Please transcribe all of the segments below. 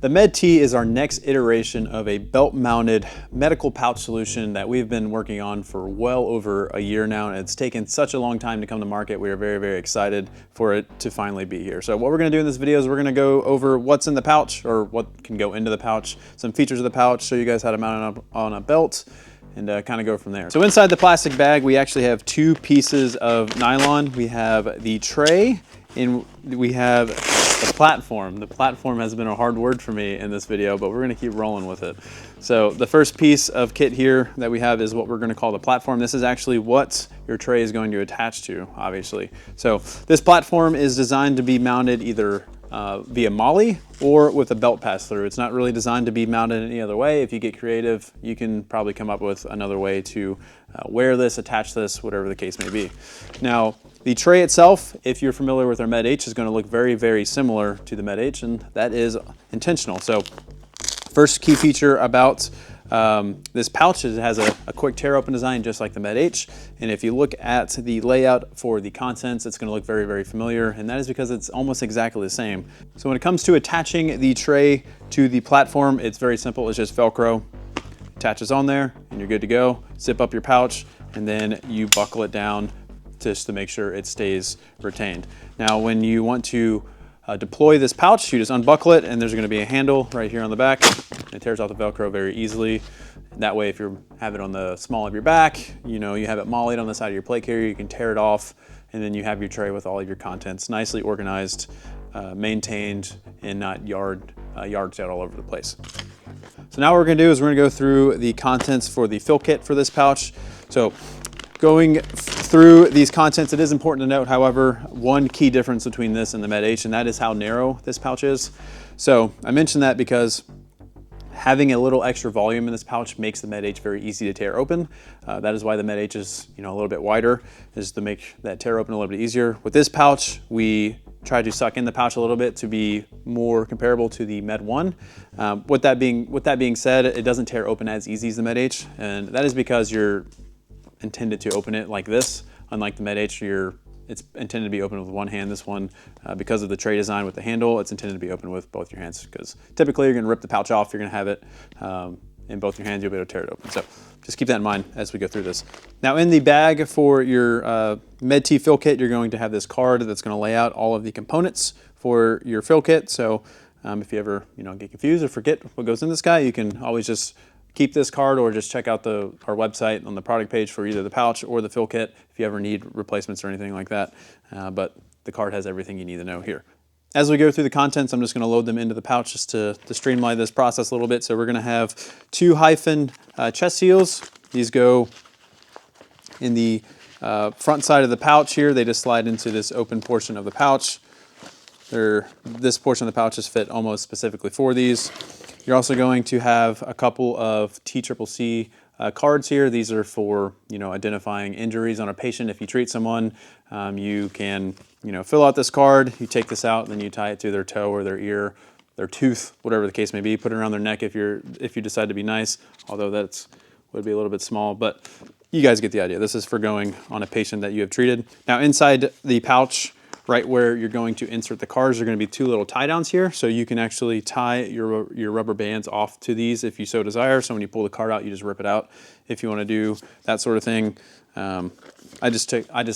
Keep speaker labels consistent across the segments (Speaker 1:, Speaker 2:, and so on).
Speaker 1: The Med-T is our next iteration of a belt-mounted medical pouch solution that we've been working on for well over a year now, and it's taken such a long time to come to market. We are very, very excited for it to finally be here. So what we're gonna do in this video is we're gonna go over what's in the pouch, or what can go into the pouch, some features of the pouch, show you guys how to mount it on a belt, and kind of go from there. So inside the plastic bag, we actually have two pieces of nylon. We have the tray, and we have the platform. The platform has been a hard word for me in this video, but we're gonna keep rolling with it. So the first piece of kit here that we have is what we're gonna call the platform. This is actually what your tray is going to attach to, obviously. So this platform is designed to be mounted either via MOLLE or with a belt pass through. It's not really designed to be mounted any other way. If you get creative, you can probably come up with another way to wear this, attach this, whatever the case may be. Now, the tray itself, if you're familiar with our Med-H, is going to look very, very similar to the Med-H, and that is intentional. So first key feature about this pouch is it has a quick tear open design just like the Med-H, and if you look at the layout for the contents, it's going to look very, very familiar, and that is because it's almost exactly the same. So when it comes to attaching the tray to the platform, it's very simple. It's just Velcro, attaches on there, and you're good to go. Zip up your pouch, and then you buckle it down just to make sure it stays retained. Now when you want to deploy this pouch, you just unbuckle it, and there's going to be a handle right here on the back. It tears off the Velcro very easily. That way, if you have it on the small of your back, you know, you have it mollied on the side of your plate carrier, you can tear it off, and then you have your tray with all of your contents nicely organized, maintained, and not yarded out all over the place. So now what we're going to do is we're going to go through the contents for the fill kit for this pouch. So going through these contents, it is important to note, however, one key difference between this and the Med-H, and that is how narrow this pouch is. So I mentioned that because having a little extra volume in this pouch makes the Med-H very easy to tear open. That is why the Med-H is, you know, a little bit wider, is to make that tear open a little bit easier. With this pouch, we try to suck in the pouch a little bit to be more comparable to the Med-1. With that being said, it doesn't tear open as easy as the Med-H, and that is because you're intended to open it like this. Unlike the Med-H, it's intended to be open with one hand. This one, because of the tray design with the handle, it's intended to be open with both your hands, because typically you're going to rip the pouch off, you're going to have it in both your hands, you'll be able to tear it open. So just keep that in mind as we go through this. Now in the bag for your Med-T fill kit, you're going to have this card that's going to lay out all of the components for your fill kit. So if you ever get confused or forget what goes in this guy, you can always just keep this card or just check out our website on the product page for either the pouch or the fill kit if you ever need replacements or anything like that. But the card has everything you need to know here. As we go through the contents, I'm just going to load them into the pouch just to streamline this process a little bit. So we're going to have two hyphen chest seals. These go in the front side of the pouch here. They just slide into this open portion of the pouch. This portion of the pouch is fit almost specifically for these. You're also going to have a couple of T.REX cards here. These are for identifying injuries on a patient. If you treat someone, you can fill out this card. You take this out, and then you tie it to their toe or their ear, their tooth, whatever the case may be. Put it around their neck if you decide to be nice. Although would be a little bit small, but you guys get the idea. This is for going on a patient that you have treated. Now inside the pouch, right where you're going to insert the cards, are going to be two little tie downs here, so you can actually tie your rubber bands off to these if you so desire. So when you pull the card out, you just rip it out if you want to do that sort of thing. I just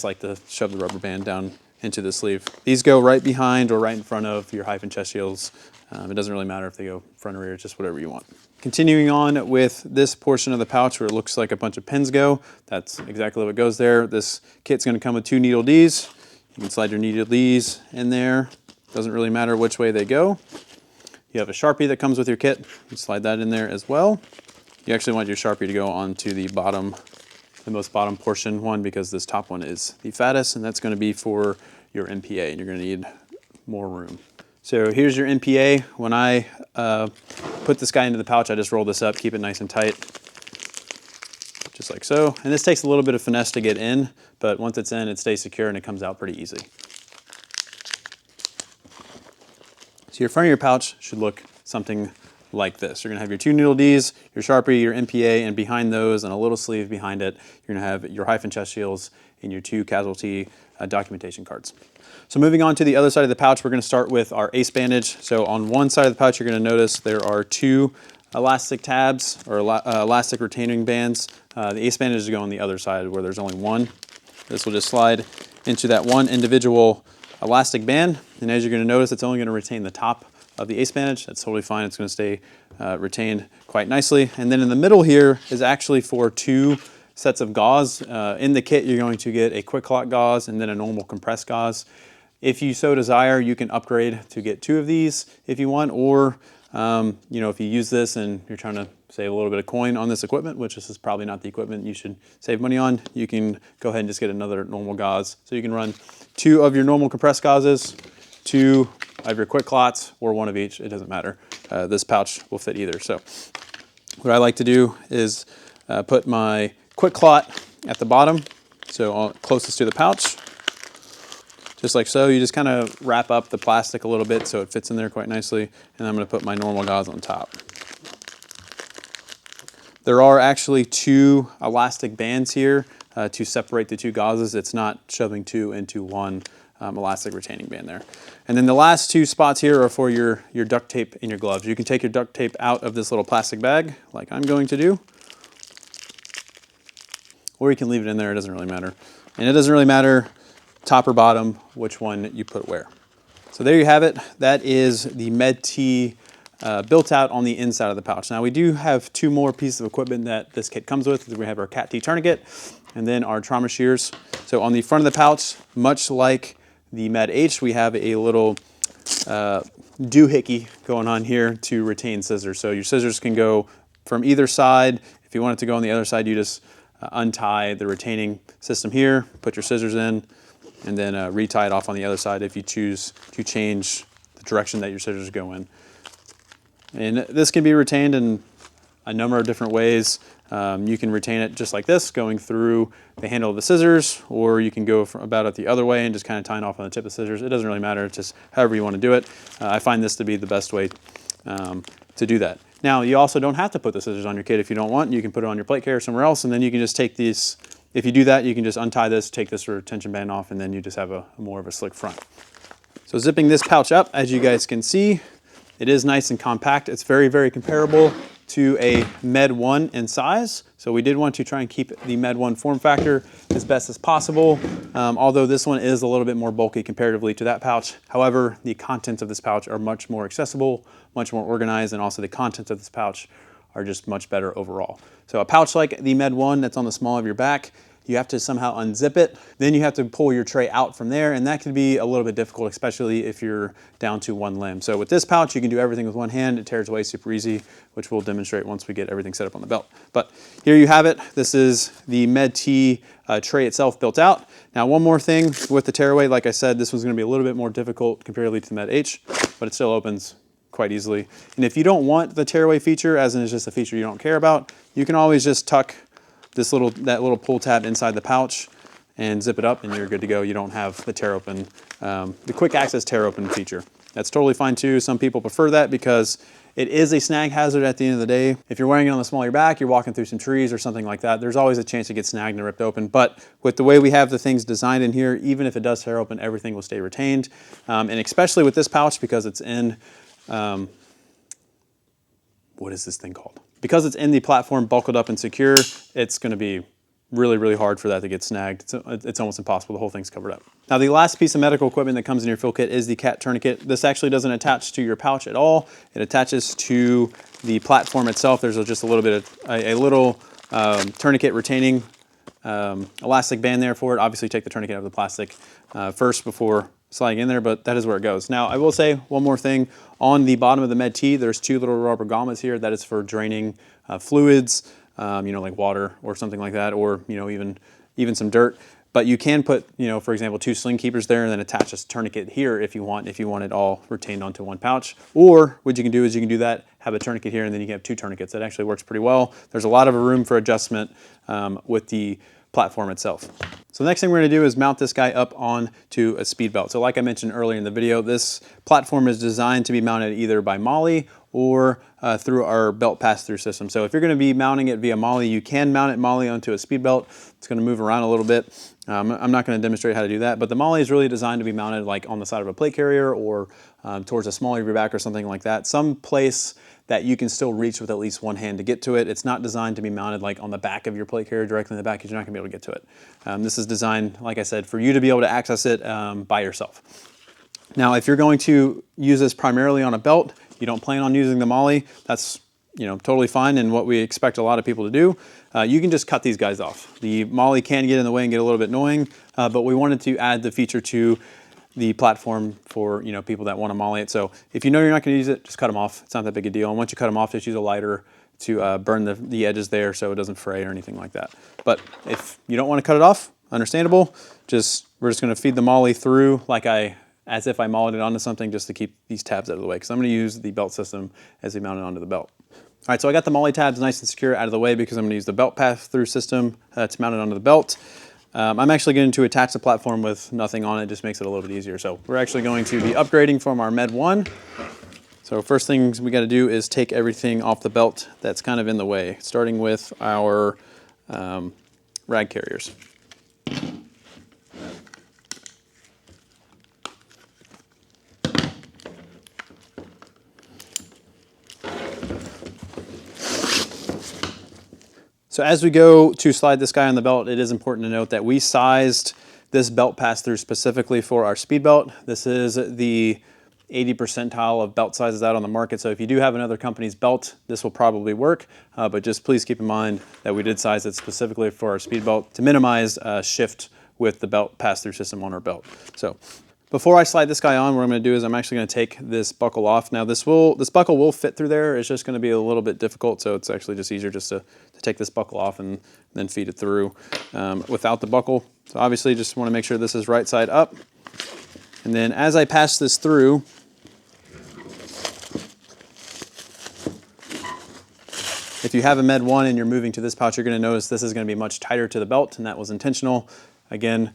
Speaker 1: like to shove the rubber band down into the sleeve. These go right behind or right in front of your hyphen chest shields. It doesn't really matter if they go front or rear, just whatever you want. Continuing on with this portion of the pouch where it looks like a bunch of pins go, that's exactly what goes there. This kit's going to come with two needle Ds. You can slide your needle Ds in there. Doesn't really matter which way they go. You have a Sharpie that comes with your kit. You slide that in there as well. You actually want your Sharpie to go onto the most bottom portion one, because this top one is the fattest, and that's going to be for your MPA, and you're going to need more room. So here's your MPA. When I put this guy into the pouch, I just roll this up, keep it nice and tight, just like so. And this takes a little bit of finesse to get in, but once it's in, it stays secure and it comes out pretty easy. So your front of your pouch should look something like this. You're gonna have your two needle Ds, your Sharpie, your MPA, and behind those, and a little sleeve behind it, you're gonna have your hyphen chest shields and your two casualty documentation cards. So moving on to the other side of the pouch, we're going to start with our ACE bandage. So on one side of the pouch, you're going to notice there are two elastic tabs or elastic retaining bands. The ACE bandage is going on the other side where there's only one. This will just slide into that one individual elastic band. And as you're going to notice, it's only going to retain the top of the ACE bandage. That's totally fine. It's going to stay retained quite nicely. And then in the middle here is actually for two sets of gauze. In the kit, you're going to get a quick clot gauze and then a normal compressed gauze. If you so desire, you can upgrade to get two of these if you want, or you know, if you use this and you're trying to save a little bit of coin on this equipment, which this is probably not the equipment you should save money on, you can go ahead and just get another normal gauze. So you can run two of your normal compressed gauzes, two of your quick clots, or one of each. It doesn't matter. This pouch will fit either. So what I like to do is put my quick clot at the bottom, so closest to the pouch. Just like so. You just kind of wrap up the plastic a little bit so it fits in there quite nicely, and I'm going to put my normal gauze on top. There are actually two elastic bands here to separate the two gauzes. It's not shoving two into one elastic retaining band there. And then the last two spots here are for your duct tape in your gloves. You can take your duct tape out of this little plastic bag like I'm going to do, or you can leave it in there. It doesn't really matter. And it doesn't really matter top or bottom, which one you put where. So there you have it. That is the Med-T built out on the inside of the pouch. Now we do have two more pieces of equipment that this kit comes with. We have our Cat-T tourniquet and then our trauma shears. So on the front of the pouch, much like the Med-H, we have a little doohickey going on here to retain scissors. So your scissors can go from either side. If you want it to go on the other side, you just untie the retaining system here, put your scissors in, and then retie it off on the other side if you choose to change the direction that your scissors go in. And this can be retained in a number of different ways. You can retain it just like this, going through the handle of the scissors, or you can go about it the other way and just kind of tying off on the tip of the scissors. It doesn't really matter, it's just however you want to do it. I find this to be the best way to do that. Now, you also don't have to put the scissors on your kit if you don't want. You can put it on your plate carrier somewhere else, and then you can just take these. If you do that, you can just untie this, take this retention band off, and then you just have a more of a slick front. So zipping this pouch up, as you guys can see, it is nice and compact. It's very, very comparable to a Med-1 in size. So we did want to try and keep the Med-1 form factor as best as possible, although this one is a little bit more bulky comparatively to that pouch. However, the contents of this pouch are much more accessible, much more organized, and also the contents of this pouch are just much better overall. So a pouch like the Med-1 that's on the small of your back, you have to somehow unzip it. Then you have to pull your tray out from there, and that can be a little bit difficult, especially if you're down to one limb. So with this pouch, you can do everything with one hand. It tears away super easy, which we'll demonstrate once we get everything set up on the belt. But here you have it. This is the Med-T tray itself built out. Now, one more thing with the tearaway, like I said, this one's gonna be a little bit more difficult comparatively to the Med-H, but it still opens quite easily. And if you don't want the tearaway feature, as in it's just a feature you don't care about, you can always just tuck that little pull tab inside the pouch and zip it up, and you're good to go. You don't have the tear open, the quick access tear open feature. That's totally fine too. Some people prefer that because it is a snag hazard at the end of the day. If you're wearing it on the small of your back, you're walking through some trees or something like that, there's always a chance to get snagged and ripped open. But with the way we have the things designed in here, even if it does tear open, everything will stay retained. And especially with this pouch, because it's in, what is this thing called? Because it's in the platform, buckled up and secure, it's going to be really, really hard for that to get snagged. It's almost impossible. The whole thing's covered up. Now, the last piece of medical equipment that comes in your fill kit is the Cat tourniquet. This actually doesn't attach to your pouch at all. It attaches to the platform itself. There's just a little bit of a little tourniquet retaining elastic band there for it. Obviously, take the tourniquet out of the plastic first before sliding in there, but that is where it goes. Now, I will say one more thing. On the bottom of the Med-T, there's two little rubber grommets here. That is for draining fluids, you know, like water or something like that, or, you know, even some dirt. But you can put, you know, for example, two sling keepers there and then attach a tourniquet here if you want it all retained onto one pouch. Or what you can do is you can do that, have a tourniquet here, and then you can have two tourniquets. That actually works pretty well. There's a lot of room for adjustment with the platform itself. So the next thing we're gonna do is mount this guy up onto a speed belt. So like I mentioned earlier in the video, this platform is designed to be mounted either by MOLLE or through our belt pass-through system. So if you're gonna be mounting it via MOLLE, you can mount it MOLLE onto a speed belt. It's gonna move around a little bit. I'm not gonna demonstrate how to do that, but the MOLLE is really designed to be mounted like on the side of a plate carrier or towards the small of your back or something like that. Some place that you can still reach with at least one hand to get to it. It's not designed to be mounted like on the back of your plate carrier directly in the back, because you're not gonna be able to get to it. This is designed, like I said, for you to be able to access it by yourself. Now, if you're going to use this primarily on a belt, you don't plan on using the MOLLE, that's totally fine and what we expect a lot of people to do. You can just cut these guys off. The MOLLE can get in the way and get a little bit annoying, but we wanted to add the feature to the platform for people that want to MOLLE it. So if you know you're not going to use it, just cut them off. It's not that big a deal. And once you cut them off, just use a lighter to burn the edges there so it doesn't fray or anything like that. But if you don't want to cut it off, understandable. We're just going to feed the MOLLE through as if I MOLLEd it onto something, just to keep these tabs out of the way, because I'm going to use the belt system as they mount it onto the belt. All right, so I got the MOLLE tabs nice and secure out of the way because I'm going to use the belt pass-through system to mount it onto the belt. I'm actually going to attach the platform with nothing on it, just makes it a little bit easier. So we're actually going to be upgrading from our Med-1. So first things we got to do is take everything off the belt that's kind of in the way, starting with our rag carriers. So as we go to slide this guy on the belt, it is important to note that we sized this belt pass-through specifically for our speed belt. This is the 80th percentile of belt sizes out on the market. So if you do have another company's belt, this will probably work, but just please keep in mind that we did size it specifically for our speed belt to minimize shift with the belt pass-through system on our belt. So before I slide this guy on, what I'm going to do is I'm actually going to take this buckle off. Now this buckle will fit through there. It's just going to be a little bit difficult, so it's actually just easier just to take this buckle off and then feed it through without the buckle. So obviously just want to make sure this is right side up. And then as I pass this through, if you have a Med-1 and you're moving to this pouch, you're going to notice this is going to be much tighter to the belt, and that was intentional. Again,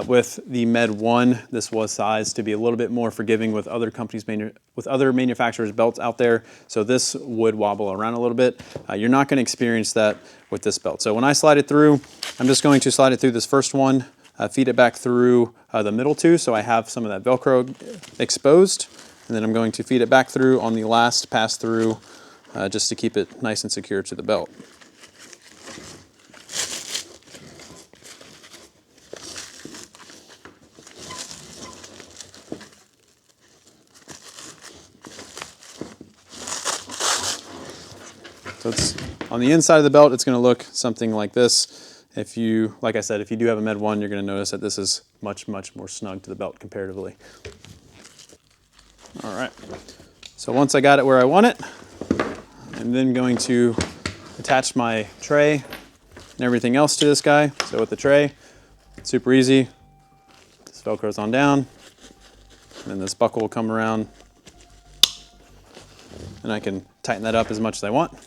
Speaker 1: with the Med-1, this was sized to be a little bit more forgiving with other companies, with other manufacturers' belts out there. So this would wobble around a little bit. You're not going to experience that with this belt. So when I slide it through, I'm just going to slide it through this first one, feed it back through the middle two, so I have some of that Velcro exposed, and then I'm going to feed it back through on the last pass through, just to keep it nice and secure to the belt. So it's on the inside of the belt, it's going to look something like this. Like I said, if you do have a Med-1, you're going to notice that this is much, much more snug to the belt comparatively. All right, so once I got it where I want it, I'm then going to attach my tray and everything else to this guy. So with the tray, it's super easy. This Velcro's on down, and then this buckle will come around, and I can tighten that up as much as I want.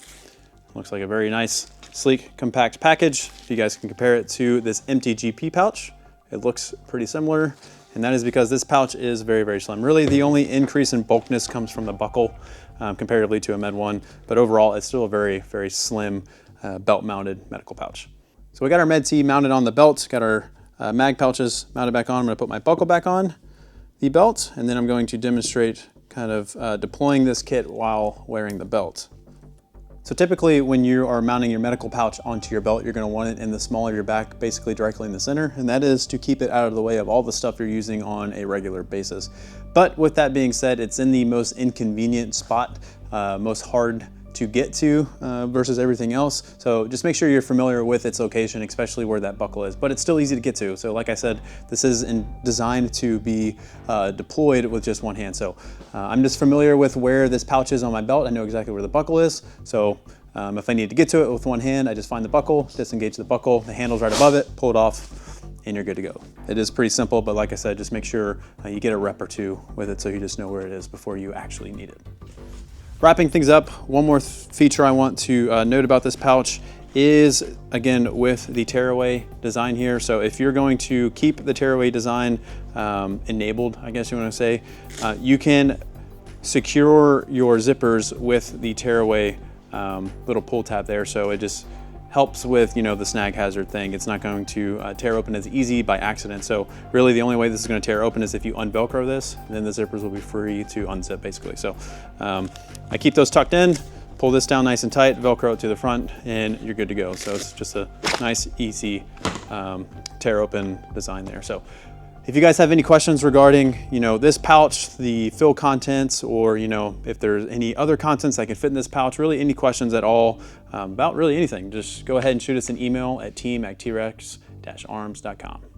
Speaker 1: Looks like a very nice, sleek, compact package. If you guys can compare it to this empty GP pouch, it looks pretty similar, and that is because this pouch is very, very slim. Really, the only increase in bulkiness comes from the buckle comparatively to a Med-1, but overall, it's still a very, very slim belt-mounted medical pouch. So we got our Med-T mounted on the belt, got our mag pouches mounted back on. I'm gonna put my buckle back on the belt, and then I'm going to demonstrate kind of deploying this kit while wearing the belt. So typically when you are mounting your medical pouch onto your belt, you're going to want it in the small of your back, basically directly in the center, and that is to keep it out of the way of all the stuff you're using on a regular basis. But with that being said, it's in the most inconvenient spot, most hard to get to versus everything else. So just make sure you're familiar with its location, especially where that buckle is, but it's still easy to get to. So like I said, this is designed to be deployed with just one hand. So I'm just familiar with where this pouch is on my belt. I know exactly where the buckle is. So if I need to get to it with one hand, I just find the buckle, disengage the buckle, the handle's right above it, pull it off, and you're good to go. It is pretty simple, but like I said, just make sure you get a rep or two with it so you just know where it is before you actually need it. Wrapping things up, one more feature I want to note about this pouch is, again, with the Tearaway design here. So if you're going to keep the Tearaway design enabled, I guess you want to say, you can secure your zippers with the Tearaway little pull tab there. So it just helps with, you know, the snag hazard thing. It's not going to tear open as easy by accident. So really the only way this is going to tear open is if you unvelcro this, and then the zippers will be free to unzip basically. So I keep those tucked in, pull this down nice and tight, velcro it to the front, and you're good to go. So it's just a nice, easy tear open design there. So if you guys have any questions regarding, you know, this pouch, the fill contents, or, you know, if there's any other contents that can fit in this pouch, really any questions at all about really anything, just go ahead and shoot us an email at team@trex-arms.com.